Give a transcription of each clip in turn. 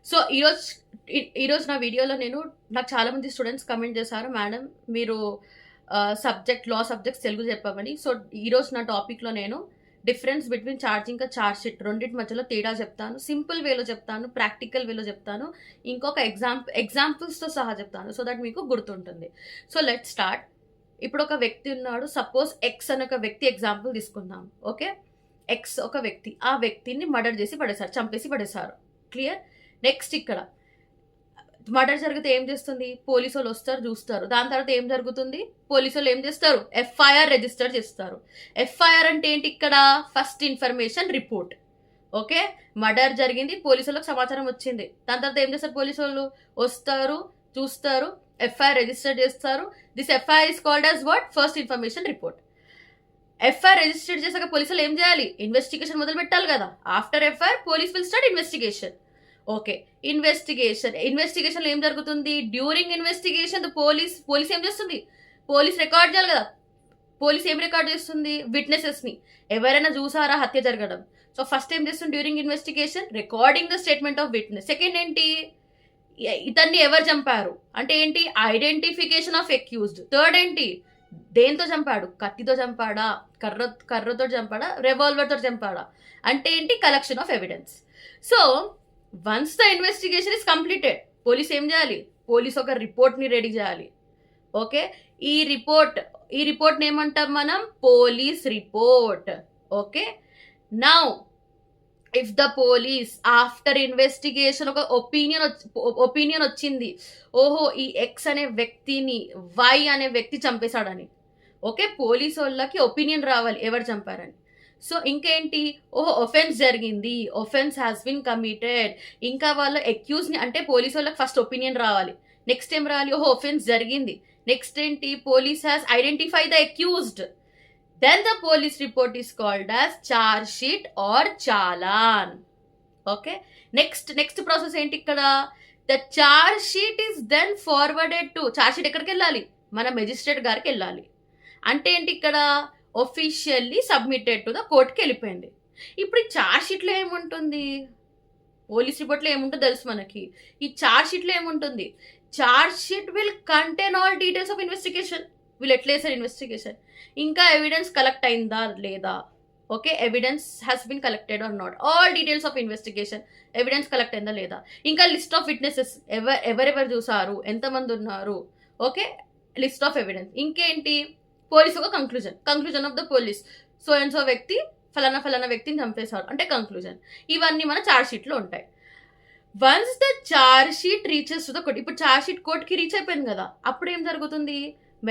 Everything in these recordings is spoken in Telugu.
సో ఈరోజు నా వీడియోలో నాకు చాలామంది స్టూడెంట్స్ కమెంట్ చేశారు, మేడం మీరు లా సబ్జెక్ట్స్ తెలుగు చెప్పమని. సో ఈరోజు నా టాపిక్లో నేను డిఫరెన్స్ బిట్వీన్ ఛార్జింగ్ ఇంకా ఛార్జ్ షీట్ రెండింటి మధ్యలో తేడా చెప్తాను. సింపుల్ వేలో చెప్తాను, ప్రాక్టికల్ వేలో చెప్తాను, ఇంకొక ఎగ్జాంపుల్స్తో సహా చెప్తాను, సో దట్ మీకు గుర్తుంటుంది. So let start. ఇప్పుడు ఒక వ్యక్తి ఉన్నాడు, సపోజ్ ఎక్స్ అనే ఒక వ్యక్తి ఎగ్జాంపుల్ తీసుకుందాం. ఓకే, ఎక్స్ ఒక వ్యక్తి, ఆ వ్యక్తిని మర్డర్ చేసి పడేశారు, చంపేసి పడేశారు. క్లియర్. నెక్స్ట్ ఇక్కడ మర్డర్ జరిగితే ఏం చేస్తుంది, పోలీసు వాళ్ళు వస్తారు, చూస్తారు. దాని తర్వాత ఏం జరుగుతుంది, పోలీసు వాళ్ళు ఏం చేస్తారు, ఎఫ్ఐఆర్ రిజిస్టర్ చేస్తారు. ఎఫ్ఐఆర్ అంటే ఏంటి, ఇక్కడ first information report. Okay, murder జరిగింది, పోలీసు వాళ్ళకి సమాచారం వచ్చింది. దాని తర్వాత ఏం చేస్తారు, పోలీసు వాళ్ళు వస్తారు, చూస్తారు, ఎఫ్ఐఆర్ రిజిస్టర్ చేస్తారు. This FIR is called as what, first information report. FIR register చేశాక పోలీసులు ఏం చేయాలి, ఇన్వెస్టిగేషన్ మొదలు పెట్టాలి కదా. After FIR police will start investigation. Okay, investigation ఏం జరుగుతుంది, డ్యూరింగ్ ఇన్వెస్టిగేషన్ పోలీస్ ఏం చేస్తుంది, పోలీస్ రికార్డ్ చేయాలి కదా. పోలీస్ ఏం రికార్డ్ చేస్తుంది, విట్నెసెస్ ని, ఎవరైనా చూసారా హత్య జరగడం. సో ఫస్ట్ ఏం చేస్తుంది, during investigation recording the statement of witness. Second ఏంటి, ఇతన్ని ఎవరు చంపారు అంటే ఏంటి, ఐడెంటిఫికేషన్ ఆఫ్ అక్యూజ్డ్. థర్డ్ ఏంటి, దేంతో చంపాడు, కత్తితో చంపాడా, కర్రతో చంపాడా, రివాల్వర్తో చంపాడా, అంటే ఏంటి, collection of evidence. So once the investigation is completed, police ఏం చేయాలి, పోలీస్ ఒక రిపోర్ట్ని రెడీ చేయాలి. ఓకే, ఈ రిపోర్ట్ని ఏమంటాం మనం, police report. Okay, now if the police after investigation ఒక ఒపీనియన్ వచ్చింది, ఓహో ఈ ఎక్స్ అనే వ్యక్తిని వై అనే వ్యక్తి చంపేశాడని. ఓకే, పోలీస్ వాళ్ళకి ఒపీనియన్ రావాలి ఎవరు చంపారని. సో ఇంకేంటి, ఓహో ఒఫెన్స్ జరిగింది, ఒఫెన్స్ హ్యాస్ బిన్ కమిటెడ్. ఇంకా వాళ్ళ అక్యూజ్ని అంటే పోలీస్ వాళ్ళకి ఫస్ట్ ఒపీనియన్ రావాలి. నెక్స్ట్ ఏం రావాలి, ఓహో ఒఫెన్స్ జరిగింది. నెక్స్ట్ ఏంటి, police has identify the accused. Then the police report is called as charge sheet or challan. Okay, next process ఏంటి, ఇక్కడ the charge sheet is then forwarded to, charge sheet ఎక్కడికి వెళ్ళాలి, మన మెజిస్ట్రేట్ గారికి వెళ్ళాలి. అంటే ఏంటి, ఇక్కడ ఒఫీషియల్లీ సబ్మిటెడ్ టు ద కోర్టుకి వెళ్ళిపోయింది. ఇప్పుడు ఈ ఛార్జ్ షీట్లో ఏముంటుంది, పోలీస్ రిపోర్ట్లో ఏముంటుందో తెలుసు మనకి. ఈ ఛార్జ్ షీట్లో ఏముంటుంది, charge sheet will contain all details of investigation. వీళ్ళు ఎట్లా చేశారు ఇన్వెస్టిగేషన్, ఇంకా ఎవిడెన్స్ కలెక్ట్ అయిందా లేదా. Okay, evidence has been collected or not, all details of investigation, evidence collect అయిందా లేదా. ఇంకా లిస్ట్ ఆఫ్ విట్నెసెస్, ఎవరెవరు చూసారు, ఎంతమంది ఉన్నారు. Okay, list of evidence. ఇంకేంటి, పోలీస్ ఒక conclusion of the police, so and so వ్యక్తి ఫలానా వ్యక్తిని చంపేశాడు అంటే కంక్లూజన్. ఇవన్నీ మన ఛార్జ్ షీట్లో ఉంటాయి. Once the charge sheet reaches to the court, ఇప్పుడు ఛార్జ్ షీట్ కోర్ట్కి రీచ్ అయిపోయింది కదా, అప్పుడు ఏం జరుగుతుంది,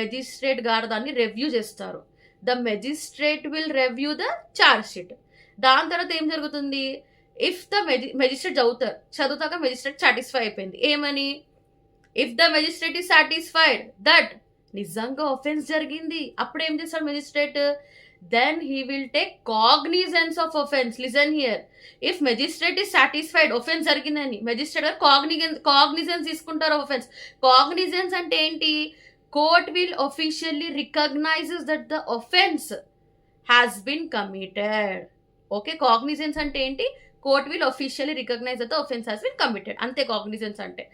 మెజిస్ట్రేట్ గారు దాన్ని రివ్యూ చేస్తారు. The magistrate will review the charge sheet. దాని తర్వాత ఏం జరుగుతుంది, ఇఫ్ ద మెజిస్ట్రేట్ చదువుతాక మెజిస్ట్రేట్ సాటిస్ఫై అయిపోయింది, ఏమని, if the magistrate is satisfied that నిజంగా ఆఫెన్స్ జరిగింది, అప్పుడు ఏం చేస్తాడు magistrate, then he will take cognizance of offence. Listen here, if magistrate is satisfied offence జరిగిందని, మెజిస్ట్రేట్ గారు కాగ్నిజెన్స్ తీసుకుంటారు ఆఫెన్స్. కాగ్నిజెన్స్ అంటే ఏంటి, court will officially recognizes that the offence has been committed. Okay, cognizance అంటే ఏంటి, court will officially recognize that the offence has been committed, అంతే కాగ్నిజెన్స్ అంటే.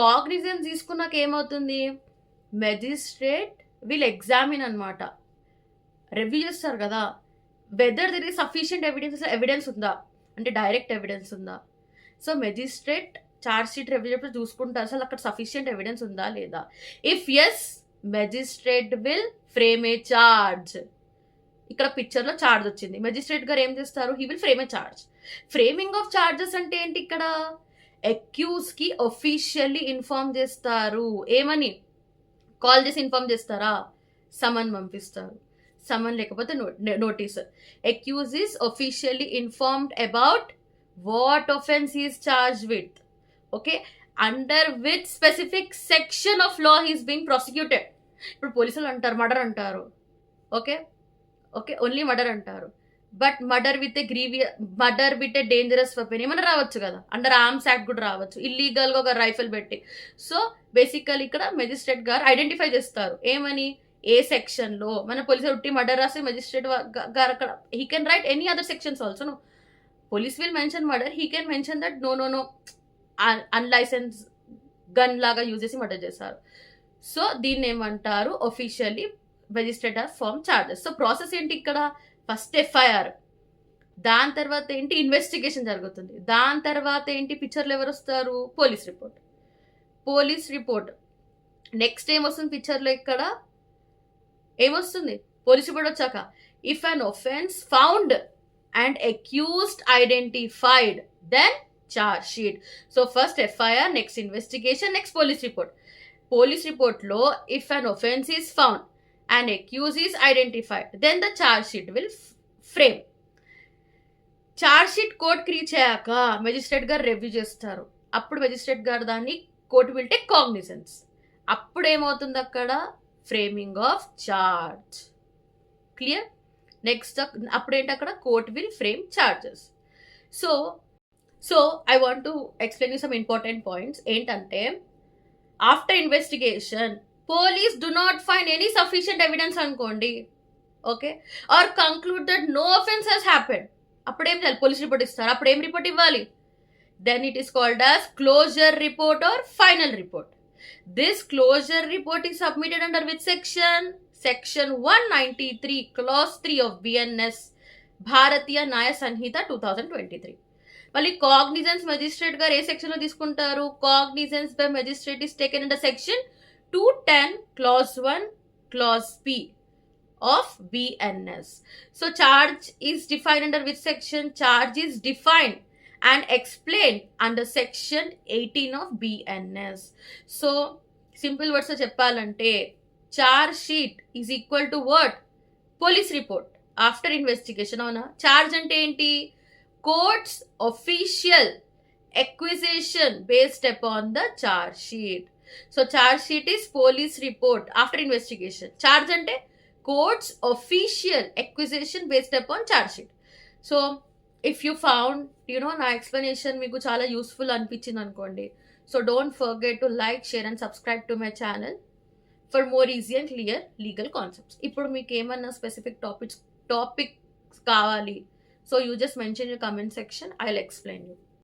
కాగ్నిజెన్స్ తీసుకున్నాక ఏమవుతుంది, మెజిస్ట్రేట్ విల్ ఎగ్జామిన్ అనమాట, రివ్యూ చేస్తారు కదా, whether there is sufficient evidence ఉందా అంటే డైరెక్ట్ ఎవిడెన్స్ ఉందా. So magistrate charge sheet review చూసుకుంటారు, అసలు అక్కడ సఫిషియంట్ ఎవిడెన్స్ ఉందా లేదా. If yes, magistrate will frame a charge. ఇక్కడ పిక్చర్లో చార్జ్ వచ్చింది, మెజిస్ట్రేట్ గారు ఏం చేస్తారు, he will frame a charge. Framing of charges అంటే ఏంటి, ఇక్కడ అక్యూజ్కి ఒఫీషియల్లీ ఇన్ఫార్మ్ చేస్తారు. ఏమని, కాల్ చేసి ఇన్ఫార్మ్ చేస్తారా, సమన్ పంపిస్తారు, సమన్ లేకపోతే notice. Accused is officially informed about what offence is charge with. Okay, under with specific section of law he's being prosecuted. ఇప్పుడు పోలీసులు అంటారు మర్డర్ అంటారు, ఓకే ఓన్లీ మర్డర్ అంటారు, but murder with a dangerous weapon ఏమైనా రావచ్చు కదా, అండర్ ఆర్మ్స్ యాక్ట్ కూడా రావచ్చు, ఇల్లీగల్గా ఒక రైఫిల్ పెట్టి. సో బేసికల్ ఇక్కడ మెజిస్ట్రేట్ గారు ఐడెంటిఫై చేస్తారు, ఏమని, ఏ సెక్షన్లో మన పోలీసు ఉట్టి మర్డర్ రాస్తే మెజిస్ట్రేట్ గారు అక్కడ he can write any other sections also. No, police will mention murder, he can mention that no unlicensed gun లాగా యూజ్ చేసి మర్డర్ చేశారు. సో దీన్ని ఏమంటారు, officially magistrate has form charges. So process ఏంటి ఇక్కడ, ఫస్ట్ ఎఫ్ఐఆర్, దాని తర్వాత ఏంటి ఇన్వెస్టిగేషన్ జరుగుతుంది, దాని తర్వాత ఏంటి పిక్చర్లు ఎవరు వస్తారు, పోలీస్ రిపోర్ట్. నెక్స్ట్ ఏమొస్తుంది పిక్చర్లో, ఇక్కడ ఏమొస్తుంది, పోలీస్ రిపోర్ట్ వచ్చాక if an offence found and accused identified then charge sheet. So first FIR, next investigation, next police రిపోర్ట్లో if an offence is found and accuse is identified then the charge sheet will frame. Charge sheet కోర్టుకి రీచ్ అయ్యాక మెజిస్ట్రేట్ గారు రివ్యూ చేస్తారు. అప్పుడు మెజిస్ట్రేట్ గారు దాన్ని కోర్టు విల్ టేక్ కాగ్నిజెన్స్. అప్పుడు ఏమవుతుంది అక్కడ, framing of charge. Clear? Next అప్పుడు ఏంటి అక్కడ, court will frame charges. So I want to explain you some important points. ఏంటంటే after investigation police do not find any sufficient evidence అనుకోండి, okay, or conclude that no offence has happened, అప్పుడు ఏం చేయాలి, పోలీస్ రిపోర్ట్ ఇస్తారు. అప్పుడు ఏం రిపోర్ట్ ఇవ్వాలి, then it is called as closure report or final report. This closure report is submitted under which section 193 clause 3 of BNS Bharatiya Nyaya Sanhita 2023. మళ్ళీ కాగ్నిజెన్స్ మెజిస్ట్రేట్ గారు ఏ సెక్షన్ లో తీసుకుంటారు, cognizance by magistrate is taken under section 210 clause 1 clause P of BNS. So charge is defined under which section? Charge is defined and explained under section 18 of BNS. So simple words లో చెప్పాలంటే charge sheet is equal to what, police report after investigation. అవునా? చార్జ్ అంటే ఏంటి, courts official acquisition based upon the charge sheet. So charge sheet is police report after investigation. Charge అంటే courts official acquisition based upon charge sheet. So if you found నా ఎక్స్ప్లెనేషన్ మీకు చాలా యూస్ఫుల్ అనిపించింది అనుకోండి, so don't forget to like, share and subscribe to my channel for more easy and clear legal concepts. ఇప్పుడు మీకు ఏమన్నా స్పెసిఫిక్ టాపిక్స్ కావాలి, so you just mention your comment section, I'll explain you.